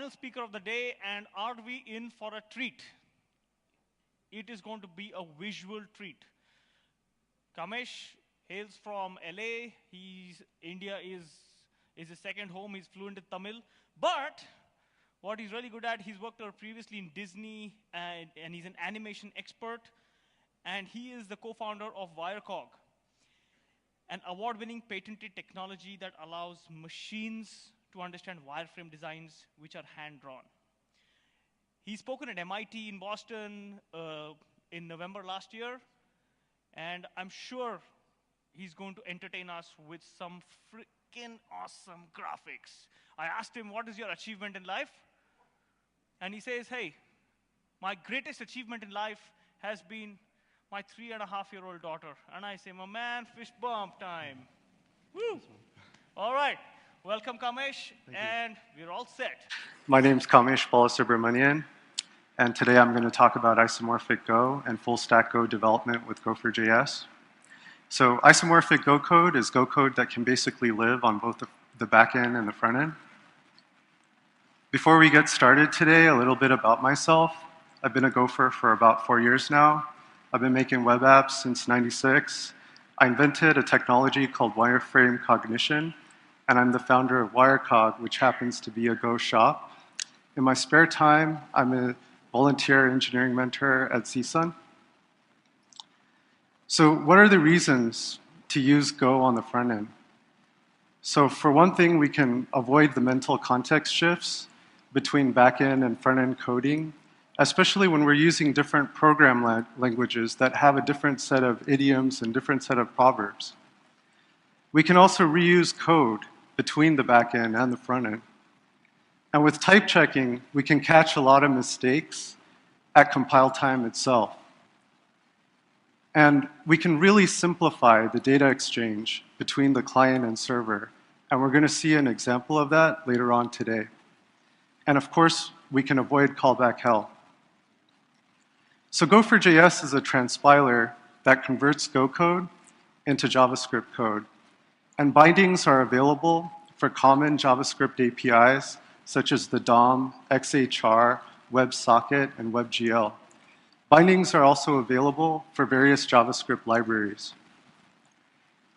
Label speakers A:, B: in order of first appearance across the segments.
A: final speaker of the day, and are we in for a treat? It is going to be a visual treat. Kamesh hails from LA. India is his second home. He's fluent in Tamil. But what he's really good at, he's worked previously in Disney, and he's an animation expert. And he is the co-founder of Wirecog, an award-winning patented technology that allows machines to understand wireframe designs which are hand-drawn. He's spoken at MIT in Boston in November last year, and I'm sure he's going to entertain us with some freaking awesome graphics. I asked him, what is your achievement in life? And he says, hey, my greatest achievement in life has been my 3.5-year-old daughter. And I say, my man, fist bump time. Woo! All right. Welcome, Kamesh, and we're all set.
B: My name's Kamesh Balasubramanian, and today I'm going to talk about Isomorphic Go and full stack Go development with GopherJS. So Isomorphic Go code is Go code that can basically live on both the back end and the front end. Before we get started today, a little bit about myself. I've been a Gopher for about 4 years now. I've been making web apps since '96. I invented a technology called wireframe cognition, and I'm the founder of Wirecog, which happens to be a Go shop. In my spare time, I'm a volunteer engineering mentor at CSUN. So what are the reasons to use Go on the front end? So for one thing, we can avoid the mental context shifts between back-end and front-end coding, especially when we're using different program languages that have a different set of idioms and different set of proverbs. We can also reuse code between the back end and the front end. And with type checking, we can catch a lot of mistakes at compile time itself. And we can really simplify the data exchange between the client and server. And we're going to see an example of that later on today. And of course, we can avoid callback hell. So GopherJS is a transpiler that converts Go code into JavaScript code. And bindings are available for common JavaScript APIs, such as the DOM, XHR, WebSocket, and WebGL. Bindings are also available for various JavaScript libraries.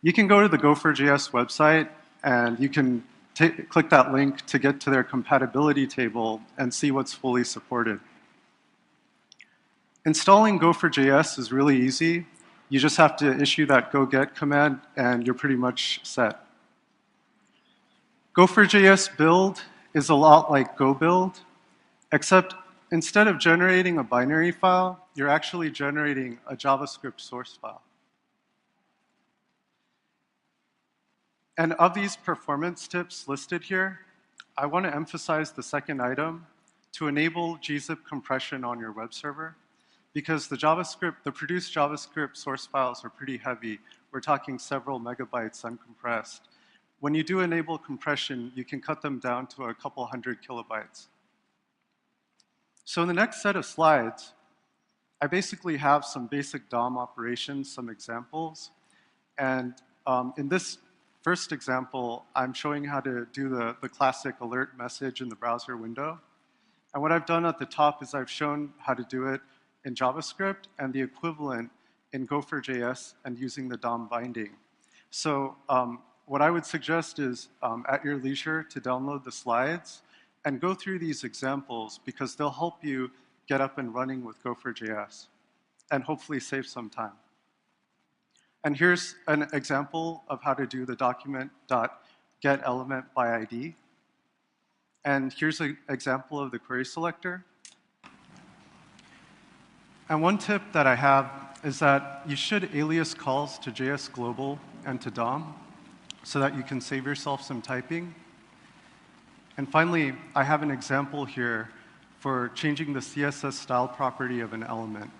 B: You can go to the GopherJS website, and you can click that link to get to their compatibility table and see what's fully supported. Installing GopherJS is really easy. You just have to issue that go get command, and you're pretty much set. GopherJS build is a lot like Go build, except instead of generating a binary file, you're actually generating a JavaScript source file. And of these performance tips listed here, I want to emphasize the second item, to enable gzip compression on your web server, because the produced JavaScript source files are pretty heavy. We're talking several megabytes uncompressed. When you do enable compression, you can cut them down to a couple hundred kilobytes. So in the next set of slides, I basically have some basic DOM operations, some examples. And in this first example, I'm showing how to do the classic alert message in the browser window. And what I've done at the top is I've shown how to do it in JavaScript and the equivalent in GopherJS and using the DOM binding. So what I would suggest is at your leisure to download the slides and go through these examples, because they'll help you get up and running with GopherJS and hopefully save some time. And here's an example of how to do the document.getElementById. And here's an example of the query selector. And one tip that I have is that you should alias calls to JS Global and to DOM so that you can save yourself some typing. And finally, I have an example here for changing the CSS style property of an element.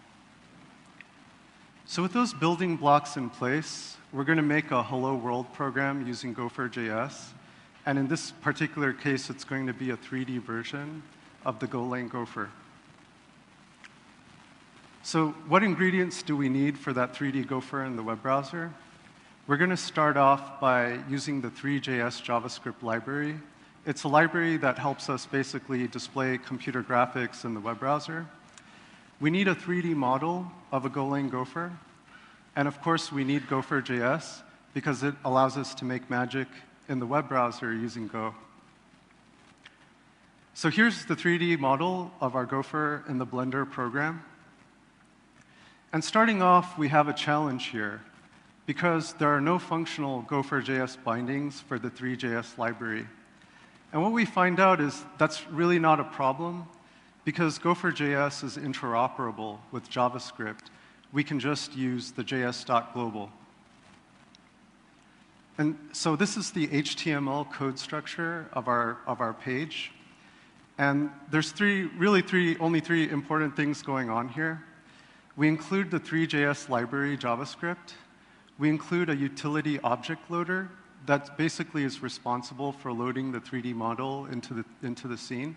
B: So with those building blocks in place, we're going to make a hello world program using GopherJS. And in this particular case, it's going to be a 3D version of the Golang Gopher. So what ingredients do we need for that 3D Gopher in the web browser? We're going to start off by using the 3JS JavaScript library It's a library that helps us basically display computer graphics in the web browser. We need a 3D model of a Golang Gopher. And of course, we need GopherJS because it allows us to make magic in the web browser using Go. So here's the 3D model of our Gopher in the Blender program. And starting off, we have a challenge here because there are no functional GopherJS bindings for the 3JS library. And what we find out is that's really not a problem because GopherJS is interoperable with JavaScript. We can just use the js.global. And so this is the HTML code structure of our page. And there's only three important things going on here. We include the 3JS library JavaScript. We include a utility object loader that basically is responsible for loading the 3D model into the scene.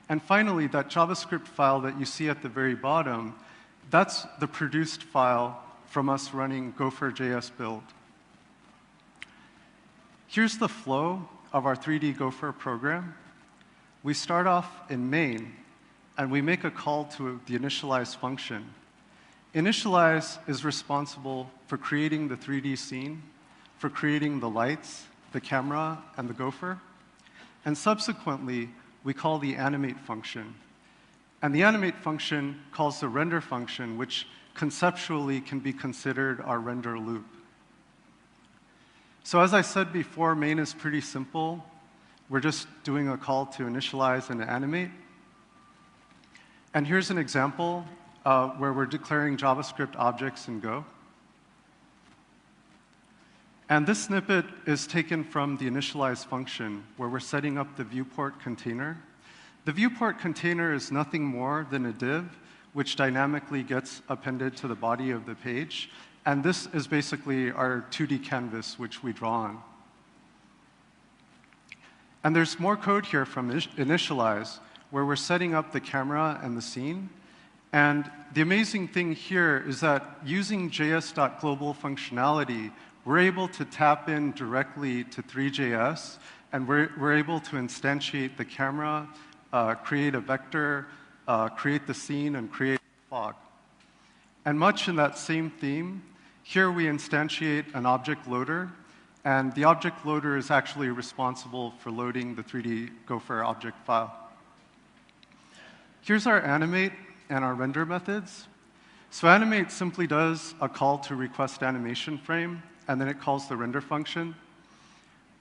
B: And finally, that JavaScript file that you see at the very bottom, that's the produced file from us running GopherJS build. Here's the flow of our 3D Gopher program. We start off in main, and we make a call to the initialize function. Initialize is responsible for creating the 3D scene, for creating the lights, the camera, and the Gopher. And subsequently, we call the animate function. And the animate function calls the render function, which conceptually can be considered our render loop. So as I said before, main is pretty simple. We're just doing a call to initialize and animate. And here's an example where we're declaring JavaScript objects in Go. And this snippet is taken from the initialize function, where we're setting up the viewport container. The viewport container is nothing more than a div, which dynamically gets appended to the body of the page. And this is basically our 2D canvas, which we draw on. And there's more code here from initialize, where we're setting up the camera and the scene. And the amazing thing here is that using js.global functionality, we're able to tap in directly to 3JS, and we're able to instantiate the camera, create a vector, create the scene, and create a fog. And much in that same theme, here we instantiate an object loader. And the object loader is actually responsible for loading the 3D Gopher object file. Here's our animate and our render methods. So animate simply does a call to request animation frame, and then it calls the render function.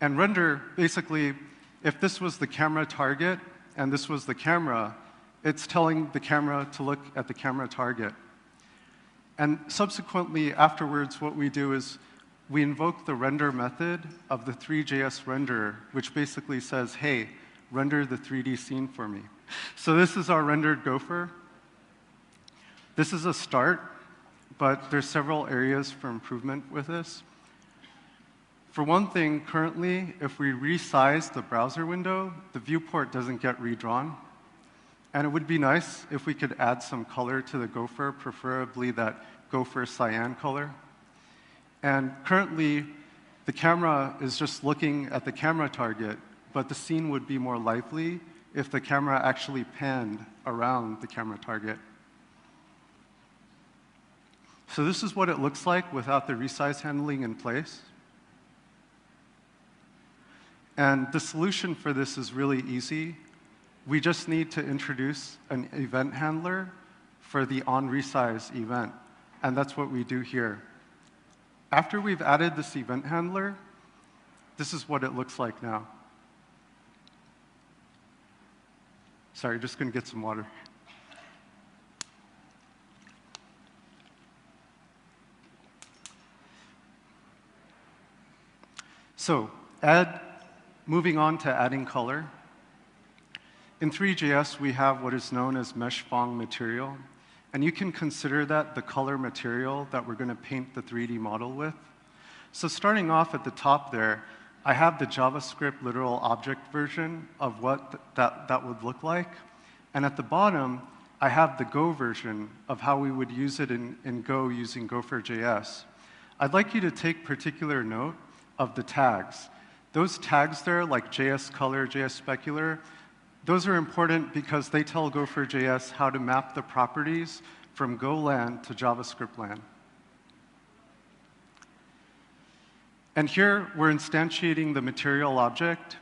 B: And render, basically, if this was the camera target and this was the camera, it's telling the camera to look at the camera target. And subsequently, afterwards, what we do is we invoke the render method of the 3JS renderer, which basically says, hey, render the 3D scene for me. So this is our rendered Gopher. This is a start, but there's several areas for improvement with this. For one thing, currently, if we resize the browser window, the viewport doesn't get redrawn. And it would be nice if we could add some color to the Gopher, preferably that Gopher cyan color. And currently, the camera is just looking at the camera target, but the scene would be more lively if the camera actually panned around the camera target. So this is what it looks like without the resize handling in place. And the solution for this is really easy. We just need to introduce an event handler for the onResize event, and that's what we do here. After we've added this event handler, this is what it looks like now. Sorry, just going to get some water. So, moving on to adding color. In 3JS, we have what is known as mesh Phong material. And you can consider that the color material that we're going to paint the 3D model with. So starting off at the top there, I have the JavaScript literal object version of what that would look like. And at the bottom, I have the Go version of how we would use it in Go using GopherJS. I'd like you to take particular note of the tags. Those tags there, like JS color, JS specular, those are important because they tell GopherJS how to map the properties from Golang to JavaScript land. And here, we're instantiating the material object.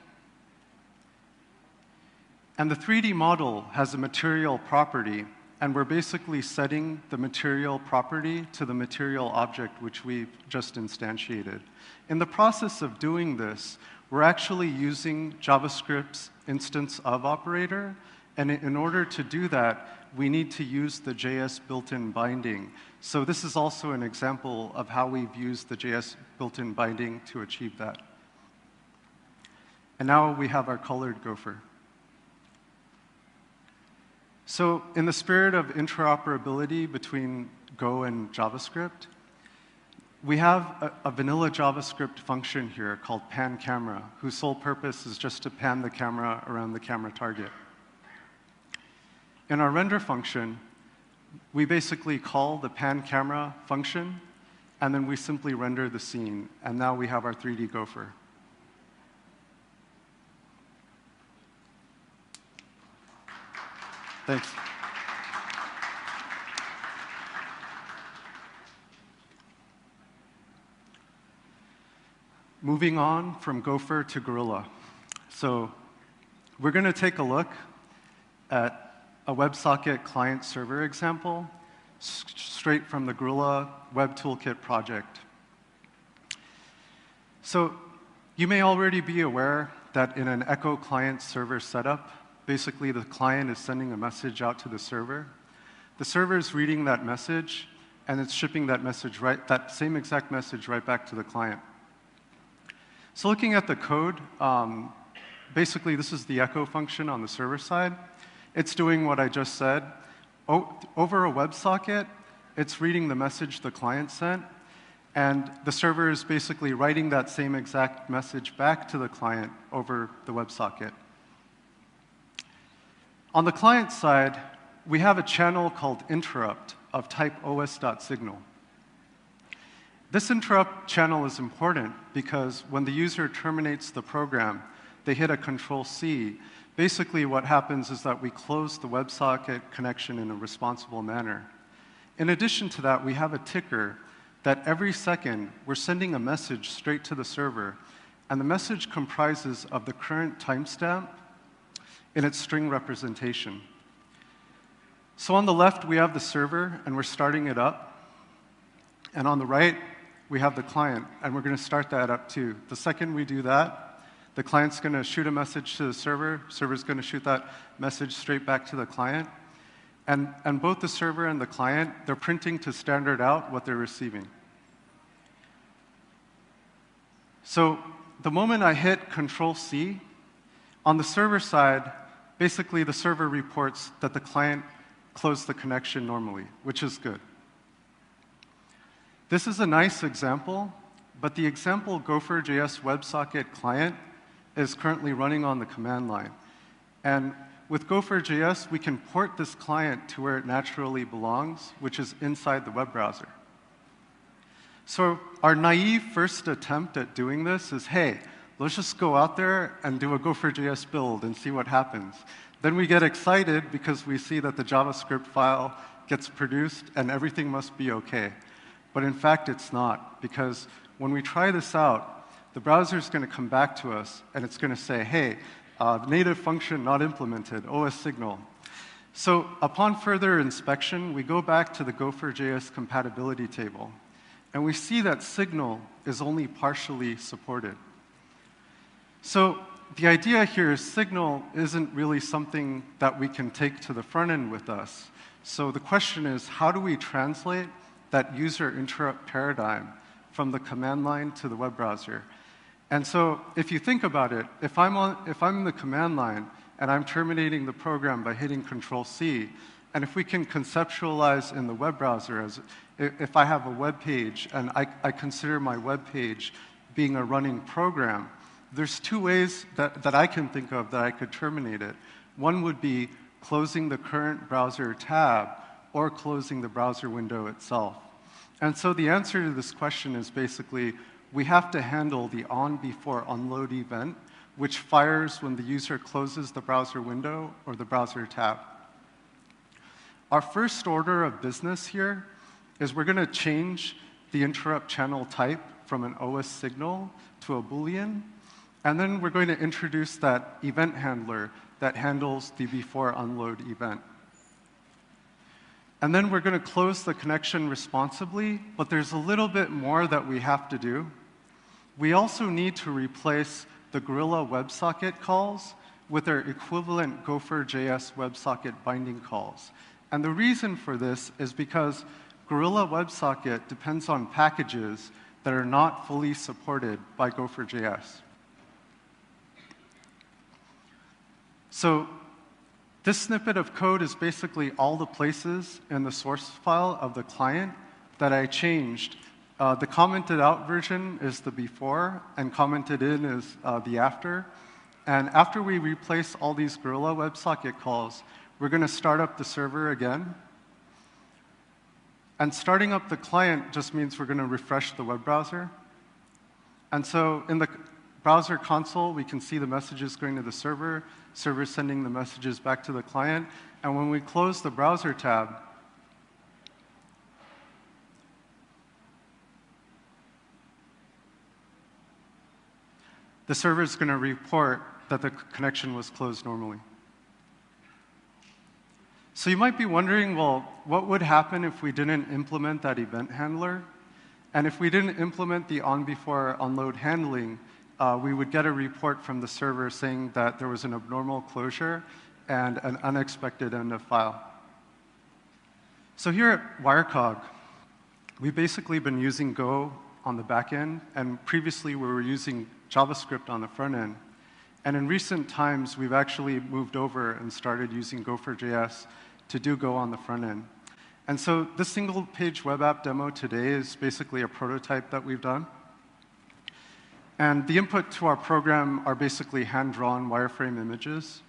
B: And the 3D model has a material property, and we're basically setting the material property to the material object which we've just instantiated. In the process of doing this, we're actually using JavaScript's instance of operator, and in order to do that, we need to use the JS built-in binding. So this is also an example of how we've used the JS built-in binding to achieve that. And now we have our colored Gopher. So in the spirit of interoperability between Go and JavaScript, we have a vanilla JavaScript function here called pan camera, whose sole purpose is just to pan the camera around the camera target. In our render function, we basically call the pan camera function, and then we simply render the scene, and now we have our 3D Gopher. Thanks. Moving on from Gopher to Gorilla. So we're going to take a look at a WebSocket client-server example straight from the Gorilla Web Toolkit project. So you may already be aware that in an Echo client-server setup, basically the client is sending a message out to the server. The server is reading that message, and it's shipping that message that same exact message right back to the client. So looking at the code, basically this is the echo function on the server side. It's doing what I just said. Over a WebSocket, it's reading the message the client sent, and the server is basically writing that same exact message back to the client over the WebSocket. On the client side, we have a channel called interrupt of type os.signal. This interrupt channel is important because when the user terminates the program, they hit a Control-C. Basically, what happens is that we close the WebSocket connection in a responsible manner. In addition to that, we have a ticker that every second we're sending a message straight to the server, and the message comprises of the current timestamp in its string representation. So on the left, we have the server, and we're starting it up. And on the right, we have the client, and we're going to start that up too. The second we do that, the client's going to shoot a message to the server's going to shoot that message straight back to the client. And both the server and the client, they're printing to standard out what they're receiving. So the moment I hit Control-C, on the server side, basically the server reports that the client closed the connection normally, which is good. This is a nice example, but the example GopherJS WebSocket client is currently running on the command line. And with GopherJS, we can port this client to where it naturally belongs, which is inside the web browser. So our naive first attempt at doing this is, hey, let's just go out there and do a GopherJS build and see what happens. Then we get excited because we see that the JavaScript file gets produced and everything must be OK. But in fact, it's not, because when we try this out, the browser is going to come back to us, and it's going to say, hey, native function not implemented, OS signal. So upon further inspection, we go back to the GopherJS compatibility table, and we see that signal is only partially supported. So the idea here is signal isn't really something that we can take to the front end with us. So the question is, how do we translate that user interrupt paradigm from the command line to the web browser? And so if you think about it, if I'm in the command line and I'm terminating the program by hitting Control-C, and if we can conceptualize in the web browser as if I have a web page and I consider my web page being a running program, there's two ways that I can think of that I could terminate it. One would be closing the current browser tab or closing the browser window itself. And so the answer to this question is basically, we have to handle the onBeforeUnload event, which fires when the user closes the browser window or the browser tab. Our first order of business here is we're going to change the interrupt channel type from an OS signal to a Boolean, and then we're going to introduce that event handler that handles the BeforeUnload event. And then we're going to close the connection responsibly, but there's a little bit more that we have to do. We also need to replace the Gorilla WebSocket calls with their equivalent GopherJS WebSocket binding calls. And the reason for this is because Gorilla WebSocket depends on packages that are not fully supported by GopherJS. So this snippet of code is basically all the places in the source file of the client that I changed. The commented out version is the before, and commented in is the after. And after we replace all these Gorilla WebSocket calls, we're going to start up the server again. And starting up the client just means we're going to refresh the web browser. And so in the browser console, we can see the messages going to the server, server sending the messages back to the client. And when we close the browser tab, the server is going to report that the connection was closed normally. So you might be wondering, well, what would happen if we didn't implement that event handler? And if we didn't implement the onBeforeUnload handling, we would get a report from the server saying that there was an abnormal closure and an unexpected end of file. So here at Wirecog, we've basically been using Go on the back end, and previously we were using JavaScript on the front end. And in recent times, we've actually moved over and started using GopherJS to do Go on the front end. And so this single-page web app demo today is basically a prototype that we've done. And the input to our program are basically hand-drawn wireframe images.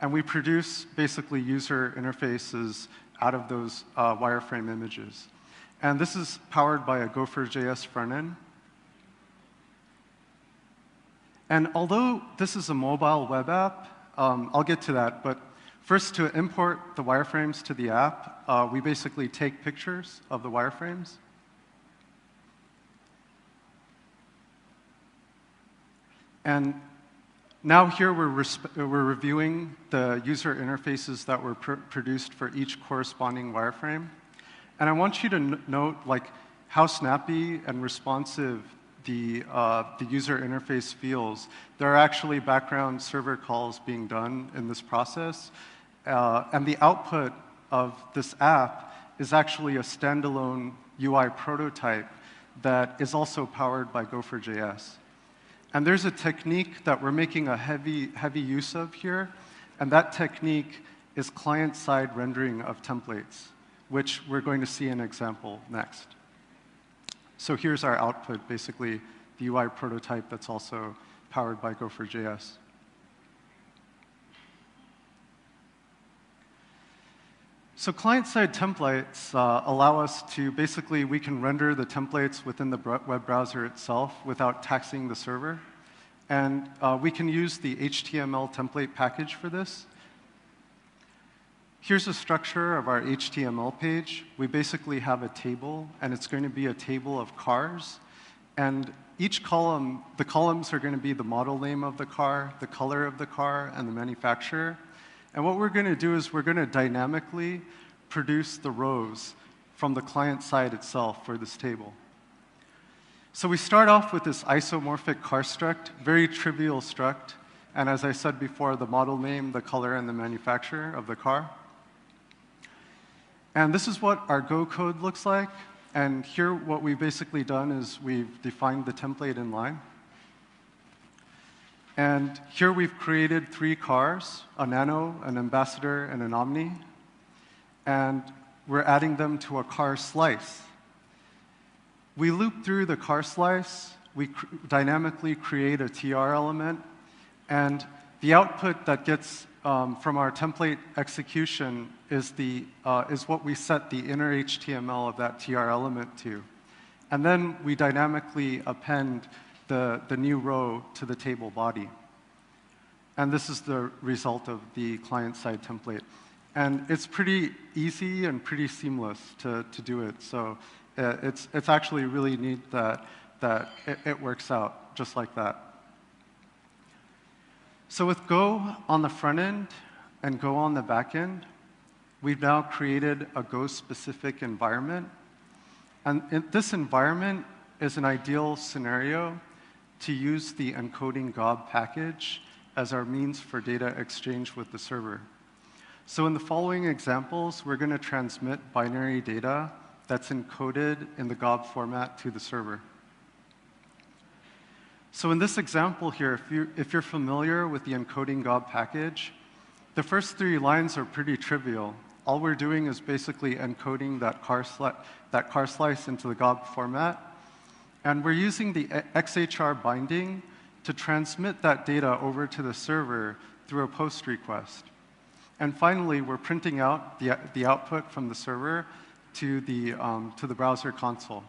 B: And we produce basically user interfaces out of those wireframe images. And this is powered by a GopherJS front end. And although this is a mobile web app, I'll get to that, but first, to import the wireframes to the app, we basically take pictures of the wireframes. And now here we're reviewing the user interfaces that were produced for each corresponding wireframe. And I want you to note how snappy and responsive the user interface feels. There are actually background server calls being done in this process. And the output of this app is actually a standalone UI prototype that is also powered by GopherJS. And there's a technique that we're making a heavy use of here, and that technique is client-side rendering of templates, which we're going to see an example next. So here's our output, basically the UI prototype that's also powered by GopherJS. So client-side templates allow us to basically, we can render the templates within the web browser itself without taxing the server. And we can use the HTML template package for this. Here's a structure of our HTML page. We basically have a table, and it's going to be a table of cars. And each column, the columns are going to be the model name of the car, the color of the car, and the manufacturer. And what we're going to do is we're going to dynamically produce the rows from the client side itself for this table. So we start off with this isomorphic car struct, very trivial struct. And as I said before, the model name, the color, and the manufacturer of the car. And this is what our Go code looks like. And here what we've basically done is we've defined the template in line. And here we've created 3 cars, a Nano, an Ambassador, and an Omni. And we're adding them to a car slice. We loop through the car slice. We dynamically create a TR element. And the output that gets from our template execution is what we set the inner HTML of that TR element to. And then we dynamically append the new row to the table body. And this is the result of the client-side template. And it's pretty easy and pretty seamless to do it. So it's actually really neat that it works out just like that. So with Go on the front end and Go on the back end, we've now created a Go-specific environment. And this environment is an ideal scenario to use the Encoding Gob package as our means for data exchange with the server. So in the following examples, we're going to transmit binary data that's encoded in the Gob format to the server. So in this example here, if you're familiar with the Encoding Gob package, the first 3 lines are pretty trivial. All we're doing is basically encoding that car slice into the Gob format. And we're using the XHR binding to transmit that data over to the server through a POST request. And finally, we're printing out the output from the server to the browser console.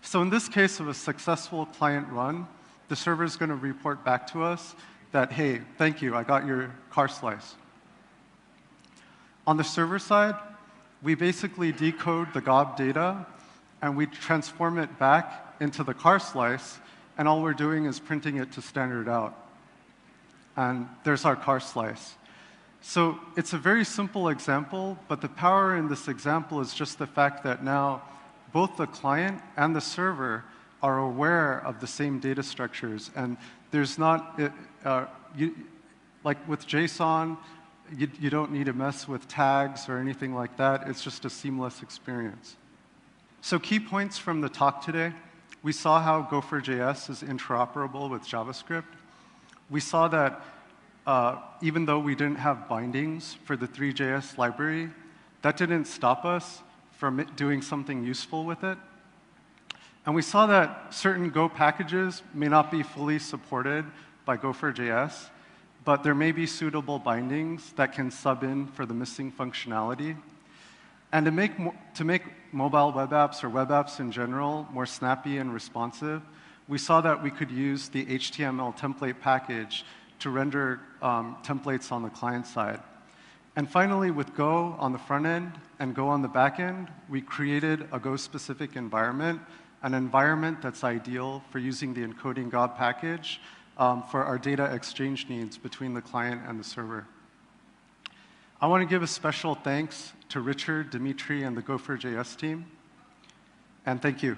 B: So in this case of a successful client run, the server is going to report back to us that, hey, thank you, I got your car slice. On the server side, we basically decode the Gob data, and we transform it back into the car slice, and all we're doing is printing it to standard out. And there's our car slice. So it's a very simple example, but the power in this example is just the fact that now both the client and the server are aware of the same data structures, and there's not, like with JSON, you don't need to mess with tags or anything like that. It's just a seamless experience. So key points from the talk today. We saw how GopherJS is interoperable with JavaScript. We saw that even though we didn't have bindings for the 3JS library, that didn't stop us from doing something useful with it. And we saw that certain Go packages may not be fully supported by GopherJS, but there may be suitable bindings that can sub in for the missing functionality. And to make mobile web apps or web apps in general more snappy and responsive, we saw that we could use the HTML template package to render templates on the client side. And finally, with Go on the front end and Go on the back end, we created a Go-specific environment, an environment that's ideal for using the Encoding Gob package for our data exchange needs between the client and the server. I want to give a special thanks to Richard, Dimitri, and the GopherJS team. And thank you.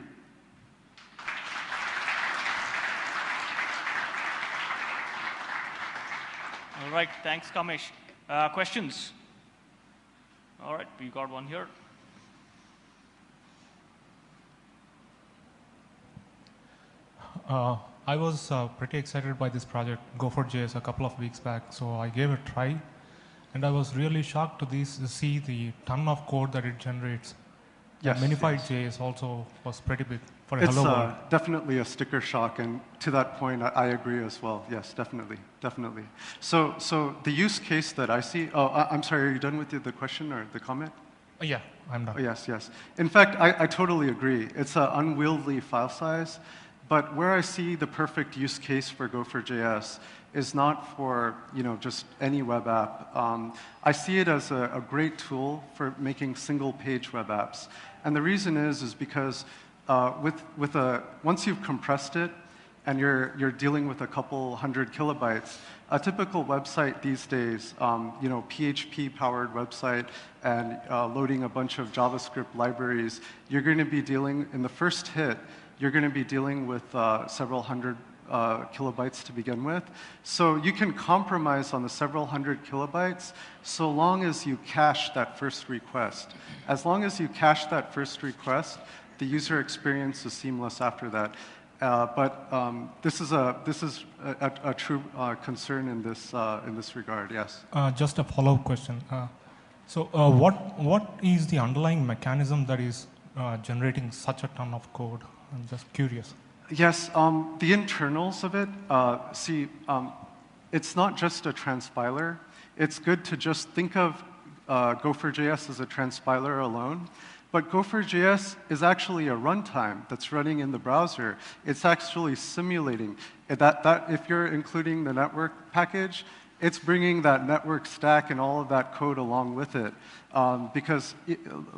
A: All right, thanks, Kamesh. Questions? All right, we got one here.
C: I was pretty excited by this project, GopherJS, a couple of weeks back, so I gave it a try. And I was really shocked to see the ton of code that it generates.
B: Yes,
C: Minified
B: yes.
C: JS also was pretty big for a hello world.
B: It's definitely a sticker shock, and to that point, I agree as well. Yes, definitely, definitely. So the use case that I see, I'm sorry, are you done with the question or the comment?
C: Yeah, I'm done.
B: Oh, yes, yes. In fact, I totally agree. It's an unwieldy file size, but where I see the perfect use case for GopherJS is not for just any web app. I see it as a great tool for making single-page web apps. And the reason is because once you've compressed it and you're dealing with a couple 100 kilobytes, a typical website these days, PHP-powered website and loading a bunch of JavaScript libraries, you're going to be dealing, in the first hit, you're going to be dealing with several hundred kilobytes to begin with. So you can compromise on the several hundred kilobytes so long as you cache that first request. As long as you cache that first request, the user experience is seamless after that. But this is a true concern in this regard, yes.
C: Just a follow-up question. So what is the underlying mechanism that is generating such a ton of code? I'm just curious.
B: Yes, the internals of it, it's not just a transpiler. It's good to just think of GopherJS as a transpiler alone. But GopherJS is actually a runtime that's running in the browser. It's actually simulating. If you're including the network package, it's bringing that network stack and all of that code along with it. Because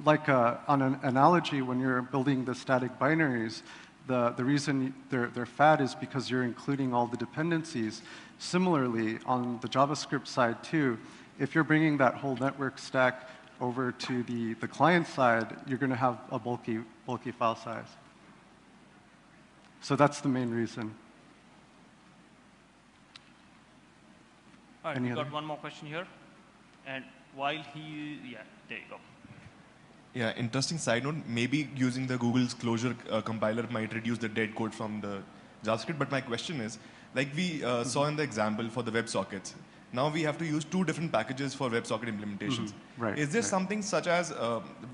B: on an analogy, when you're building the static binaries, the reason they're fat is because you're including all the dependencies. Similarly, on the JavaScript side too, if you're bringing that whole network stack over to the client side, you're going to have a bulky file size. So that's the main reason.
A: All right, we got one more question here. And while yeah, there you go.
D: Yeah, interesting side note, maybe using the Google's Closure compiler might reduce the dead code from the JavaScript, but my question is, like we saw in the example for the WebSockets, now we have to use 2 different packages for WebSocket implementations.
B: Right.
D: Is there something such as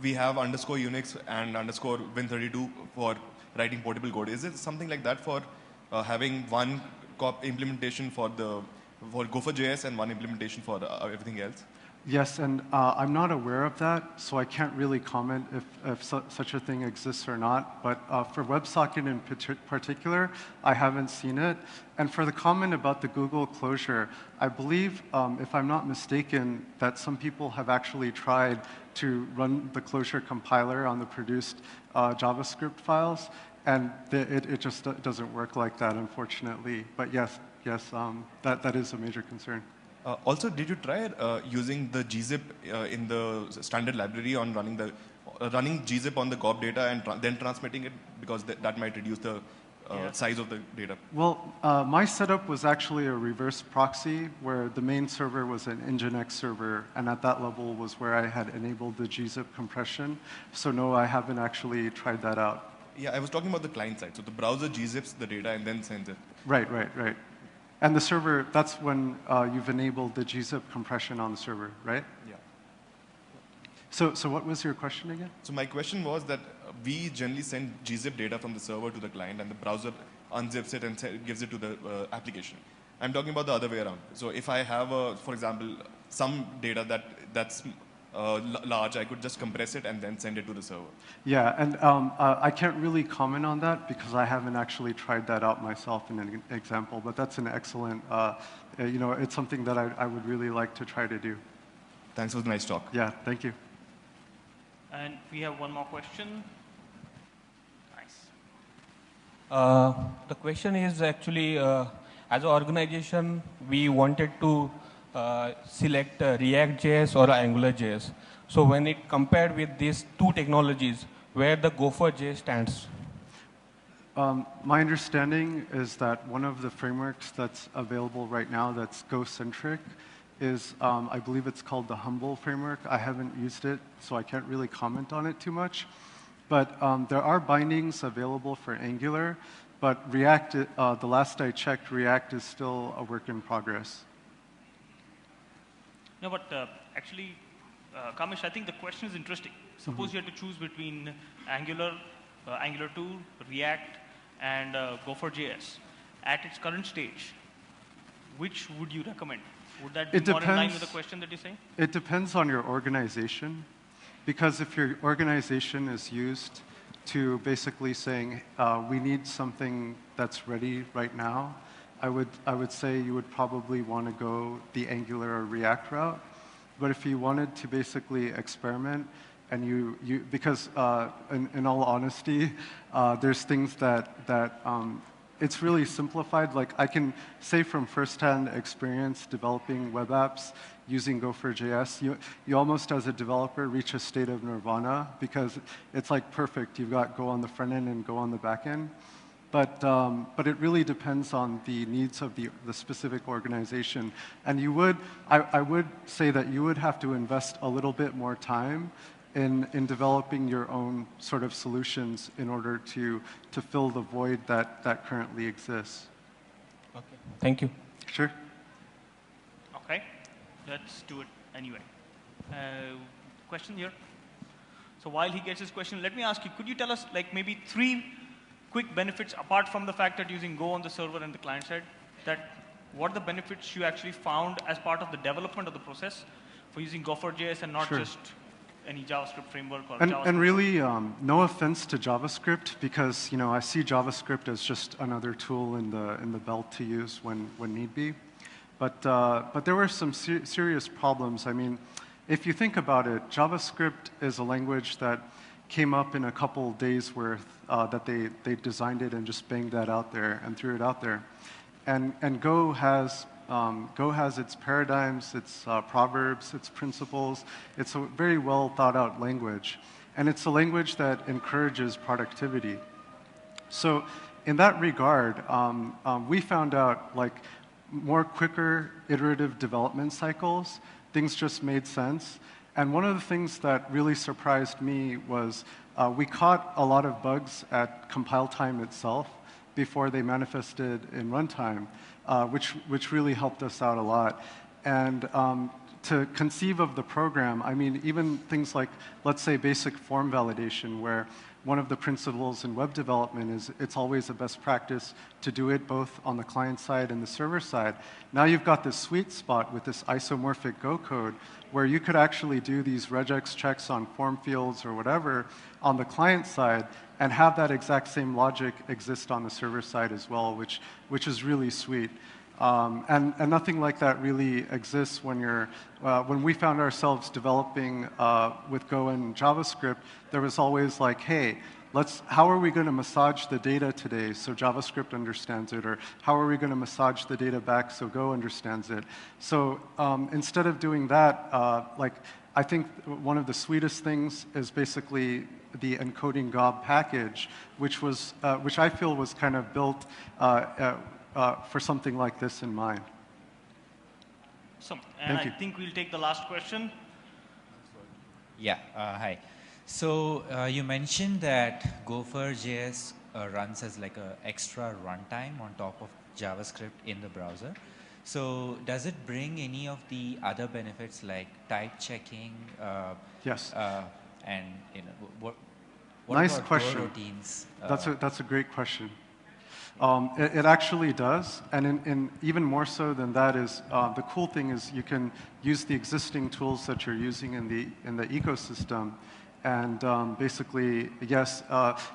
D: we have _Unix and _Win32 for writing portable code? Is it something like that for having one implementation for GopherJS and one implementation for everything else?
B: Yes, and I'm not aware of that, so I can't really comment if such a thing exists or not. But for WebSocket in particular, I haven't seen it. And for the comment about the Google closure, I believe, if I'm not mistaken, that some people have actually tried to run the closure compiler on the produced JavaScript files, and it just doesn't work like that, unfortunately. But yes, that is a major concern.
D: Also, did you try using the gzip in the standard library on running gzip on the GOP data and then transmitting it, because that might reduce the size of the data?
B: Well, my setup was actually a reverse proxy where the main server was an Nginx server, and at that level was where I had enabled the gzip compression. So no, I haven't actually tried that out.
D: Yeah, I was talking about the client side. So the browser gzips the data and then sends it.
B: Right. And the server, that's when you've enabled the gzip compression on the server, right?
D: Yeah.
B: So what was your question again?
D: So my question was that we generally send gzip data from the server to the client, and the browser unzips it and gives it to the application. I'm talking about the other way around. So if I have, for example, some data that's large, I could just compress it and then send it to the server.
B: Yeah, and I can't really comment on that because I haven't actually tried that out myself in an example, but that's an excellent, it's something that I would really like to try to do.
D: Thanks for the nice talk.
B: Yeah, thank you.
A: And we have one more question. Nice.
E: The question is actually, as an organization, we wanted to select React.js or AngularJS. So when it compared with these 2 technologies, where the GopherJS stands?
B: My understanding is that one of the frameworks that's available right now that's Go-centric is, I believe it's called the Humble framework. I haven't used it, so I can't really comment on it too much. But there are bindings available for Angular, but React, the last I checked, React is still a work in progress.
A: No, but actually, Kamesh, I think the question is interesting. Suppose you had to choose between Angular, Angular 2, React, and GopherJS. At its current stage, which would you recommend? Would that be more in line with the question that you're saying?
B: It depends on your organization. Because if your organization is used to basically saying, we need something that's ready right now, I would say you would probably want to go the Angular or React route. But if you wanted to basically experiment, and because in all honesty, there's things that it's really simplified. Like I can say from firsthand experience developing web apps using GopherJS, you almost as a developer reach a state of nirvana because it's like perfect. You've got Go on the front end and Go on the back end. But it really depends on the needs of the specific organization. And I would say that you would have to invest a little bit more time in developing your own sort of solutions in order to fill the void that currently exists.
E: Okay, thank you.
B: Sure.
A: Okay, let's do it anyway. Question here. So while he gets his question, let me ask you, could you tell us like maybe 3 quick benefits apart from the fact that using Go on the server and the client side, what are the benefits you actually found as part of the development of the process for using GopherJS and not
B: Sure.
A: just any JavaScript framework or
B: And
A: JavaScript.
B: really, no offense to JavaScript, because I see JavaScript as just another tool in the belt to use when need be. But there were some serious problems. I mean, if you think about it, JavaScript is a language that came up in a couple days worth that they designed it and just banged that out there and threw it out there. And Go has its paradigms, its proverbs, its principles. It's a very well thought out language. And it's a language that encourages productivity. So in that regard, we found out like more quicker iterative development cycles, things just made sense. And one of the things that really surprised me was we caught a lot of bugs at compile time itself before they manifested in runtime, which really helped us out a lot. And to conceive of the program, I mean, even things like, let's say, basic form validation, where one of the principles in web development is it's always a best practice to do it both on the client side and the server side. Now you've got this sweet spot with this isomorphic Go code where you could actually do these regex checks on form fields or whatever on the client side and have that exact same logic exist on the server side as well, which is really sweet. And nothing like that really exists when when we found ourselves developing with Go and JavaScript, there was always like, hey, how are we going to massage the data today so JavaScript understands it? Or how are we going to massage the data back so Go understands it? So instead of doing that, I think one of the sweetest things is basically the Encoding Gob package, which I feel was kind of built for something like this in mind.
A: Awesome. And
B: Thank you.
A: I think we'll take the last question.
F: Yeah, hi. So you mentioned that GopherJS runs as like an extra runtime on top of JavaScript in the browser. So does it bring any of the other benefits like type checking?
B: Yes.
F: And what
B: Nice
F: about
B: question.
F: routines?
B: That's a great question. It actually does, and even more so than that is the cool thing is you can use the existing tools that you're using in the ecosystem, and basically, yes,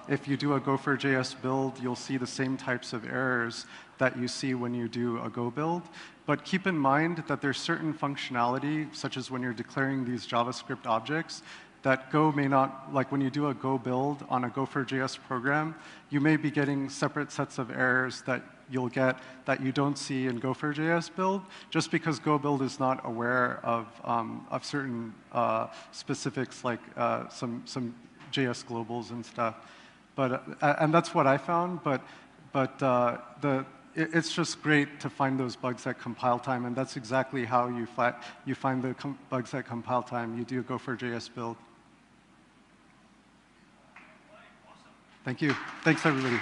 B: if you do a GopherJS build, you'll see the same types of errors that you see when you do a Go build. But keep in mind that there's certain functionality, such as when you're declaring these JavaScript objects, that Go may not, like when you do a Go build on a GopherJS program, you may be getting separate sets of errors that you'll get that you don't see in GopherJS build, just because Go build is not aware of certain specifics like some JS globals and stuff. But and that's what I found. But it's just great to find those bugs at compile time, and that's exactly how you find the bugs at compile time. You do a GopherJS build. Thank you. Thanks, everybody.